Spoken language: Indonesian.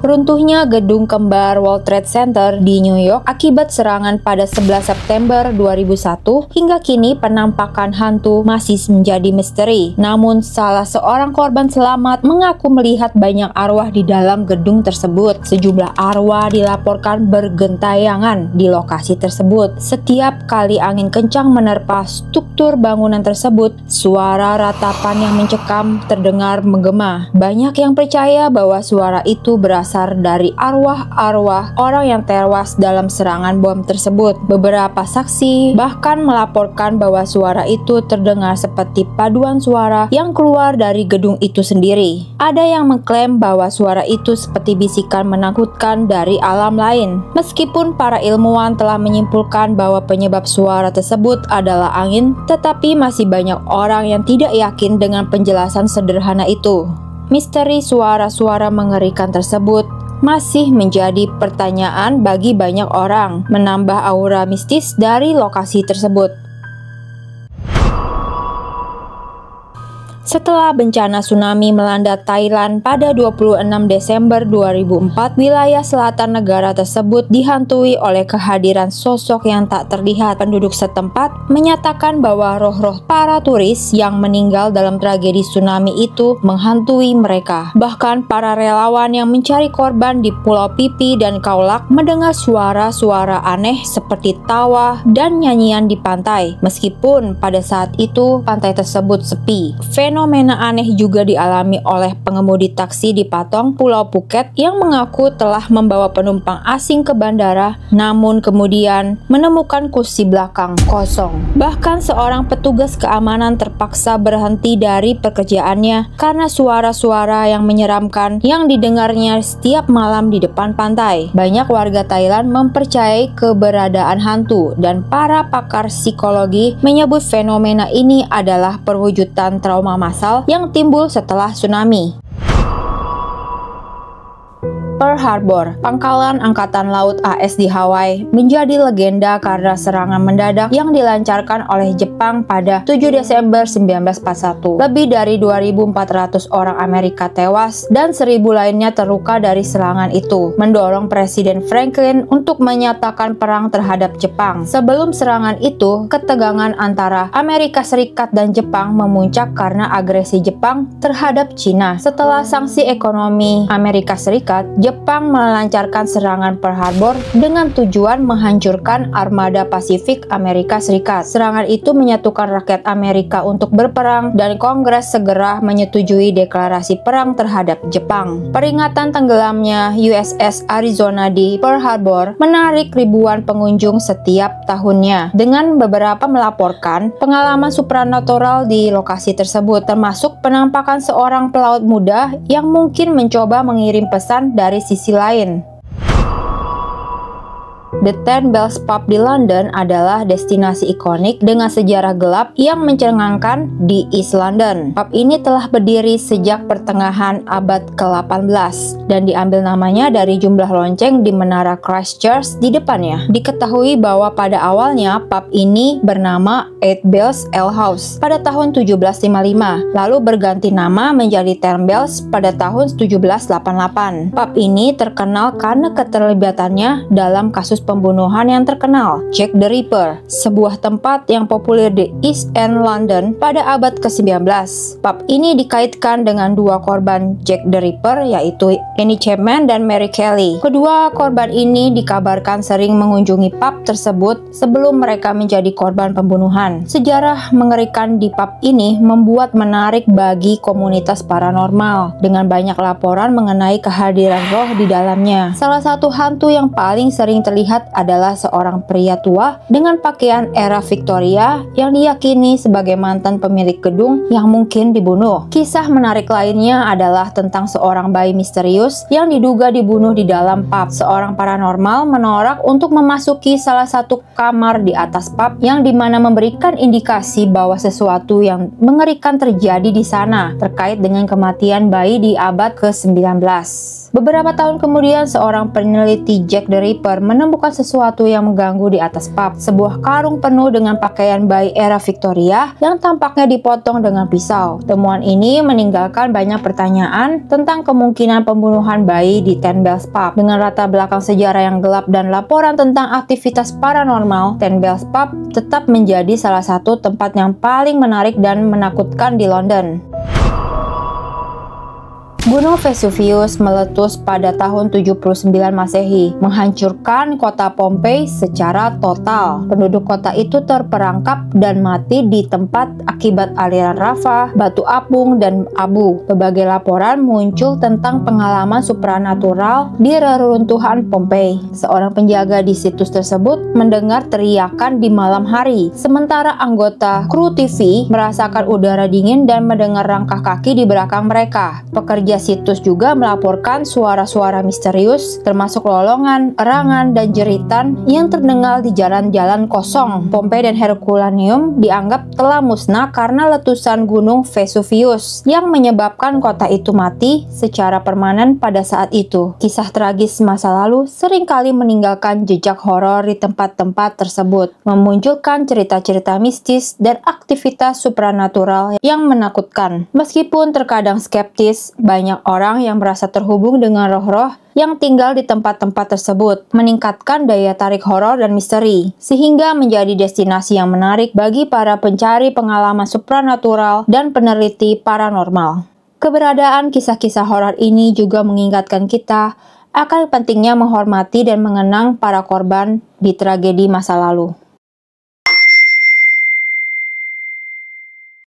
Runtuhnya gedung kembar World Trade Center di New York akibat serangan pada 11 September 2001 hingga kini penampakan hantu masih menjadi misteri. Namun salah seorang korban selamat mengaku melihat banyak arwah di dalam gedung tersebut. Sejumlah arwah dilaporkan bergentayangan di lokasi tersebut. Setiap kali angin kencang menerpa struktur bangunan tersebut, suara ratapan yang mencekam terdengar menggema. Banyak yang percaya bahwa suara itu berasal dari arwah-arwah orang yang tewas dalam serangan bom tersebut. Beberapa saksi bahkan melaporkan bahwa suara itu terdengar seperti paduan suara yang keluar dari gedung itu sendiri. Ada yang mengklaim bahwa suara itu seperti bisikan menakutkan dari alam lain. Meskipun para ilmuwan telah menyimpulkan bahwa penyebab suara tersebut adalah angin, tetapi masih banyak orang yang tidak yakin dengan penjelasan sederhana itu. Misteri suara-suara mengerikan tersebut masih menjadi pertanyaan bagi banyak orang, menambah aura mistis dari lokasi tersebut. Setelah bencana tsunami melanda Thailand pada 26 Desember 2004, wilayah selatan negara tersebut dihantui oleh kehadiran sosok yang tak terlihat. Penduduk setempat menyatakan bahwa roh-roh para turis yang meninggal dalam tragedi tsunami itu menghantui mereka. Bahkan para relawan yang mencari korban di Pulau Pipi dan Kaulak mendengar suara-suara aneh seperti tawa dan nyanyian di pantai. Meskipun pada saat itu pantai tersebut sepi. Fenomena aneh juga dialami oleh pengemudi taksi di Patong, Pulau Phuket yang mengaku telah membawa penumpang asing ke bandara, namun kemudian menemukan kursi belakang kosong. Bahkan seorang petugas keamanan terpaksa berhenti dari pekerjaannya karena suara-suara yang menyeramkan yang didengarnya setiap malam di depan pantai. Banyak warga Thailand mempercayai keberadaan hantu dan para pakar psikologi menyebut fenomena ini adalah perwujudan trauma massal yang timbul setelah tsunami. Pearl Harbor, pangkalan angkatan laut AS di Hawaii, menjadi legenda karena serangan mendadak yang dilancarkan oleh Jepang pada 7 Desember 1941. Lebih dari 2.400 orang Amerika tewas dan 1.000 lainnya terluka dari serangan itu, mendorong Presiden Franklin untuk menyatakan perang terhadap Jepang. Sebelum serangan itu, ketegangan antara Amerika Serikat dan Jepang memuncak karena agresi Jepang terhadap Cina. Setelah sanksi ekonomi Amerika Serikat, Jepang melancarkan serangan Pearl Harbor dengan tujuan menghancurkan armada Pasifik Amerika Serikat. Serangan itu menyatukan rakyat Amerika untuk berperang dan Kongres segera menyetujui deklarasi perang terhadap Jepang. Peringatan tenggelamnya USS Arizona di Pearl Harbor menarik ribuan pengunjung setiap tahunnya, dengan beberapa melaporkan pengalaman supranatural di lokasi tersebut, termasuk penampakan seorang pelaut muda yang mungkin mencoba mengirim pesan dari sisi lain. The Ten Bells Pub di London adalah destinasi ikonik dengan sejarah gelap yang mencengangkan di East London. Pub ini telah berdiri sejak pertengahan abad ke-18 dan diambil namanya dari jumlah lonceng di menara Christchurch di depannya. Diketahui bahwa pada awalnya pub ini bernama Eight Bells Ale House pada tahun 1755, lalu berganti nama menjadi Ten Bells pada tahun 1788. Pub ini terkenal karena keterlibatannya dalam kasus pembunuhan yang terkenal, Jack the Ripper, sebuah tempat yang populer di East End London pada abad ke-19. Pub ini dikaitkan dengan dua korban Jack the Ripper, yaitu Annie Chapman dan Mary Kelly. Kedua korban ini dikabarkan sering mengunjungi pub tersebut sebelum mereka menjadi korban pembunuhan. Sejarah mengerikan di pub ini membuat menarik bagi komunitas paranormal, dengan banyak laporan mengenai kehadiran roh di dalamnya. Salah satu hantu yang paling sering terlihat adalah seorang pria tua dengan pakaian era Victoria yang diyakini sebagai mantan pemilik gedung yang mungkin dibunuh. Kisah menarik lainnya adalah tentang seorang bayi misterius yang diduga dibunuh di dalam pub. Seorang paranormal menolak untuk memasuki salah satu kamar di atas pub yang dimana memberikan indikasi bahwa sesuatu yang mengerikan terjadi di sana terkait dengan kematian bayi di abad ke-19. Beberapa tahun kemudian, seorang peneliti Jack the Ripper menemukan sesuatu yang mengganggu di atas pub, sebuah karung penuh dengan pakaian bayi era Victoria yang tampaknya dipotong dengan pisau. Temuan ini meninggalkan banyak pertanyaan tentang kemungkinan pembunuhan bayi di Ten Bells Pub. Dengan latar belakang sejarah yang gelap dan laporan tentang aktivitas paranormal, Ten Bells Pub tetap menjadi salah satu tempat yang paling menarik dan menakutkan di London. Gunung Vesuvius meletus pada tahun 79 Masehi, menghancurkan kota Pompei secara total. Penduduk kota itu terperangkap dan mati di tempat akibat aliran lava, batu apung, dan abu. Berbagai laporan muncul tentang pengalaman supranatural di reruntuhan Pompei. Seorang penjaga di situs tersebut mendengar teriakan di malam hari, sementara anggota kru TV merasakan udara dingin dan mendengar langkah kaki di belakang mereka. Pekerja situs juga melaporkan suara-suara misterius, termasuk lolongan, erangan, dan jeritan yang terdengar di jalan-jalan kosong. Pompei dan Herculaneum dianggap telah musnah karena letusan gunung Vesuvius yang menyebabkan kota itu mati secara permanen pada saat itu. Kisah tragis masa lalu seringkali meninggalkan jejak horor di tempat-tempat tersebut, memunculkan cerita-cerita mistis dan aktivitas supranatural yang menakutkan. Meskipun terkadang skeptis, banyak orang yang merasa terhubung dengan roh-roh yang tinggal di tempat-tempat tersebut, meningkatkan daya tarik horor dan misteri, sehingga menjadi destinasi yang menarik bagi para pencari pengalaman supranatural dan peneliti paranormal. Keberadaan kisah-kisah horor ini juga mengingatkan kita akan pentingnya menghormati dan mengenang para korban di tragedi masa lalu.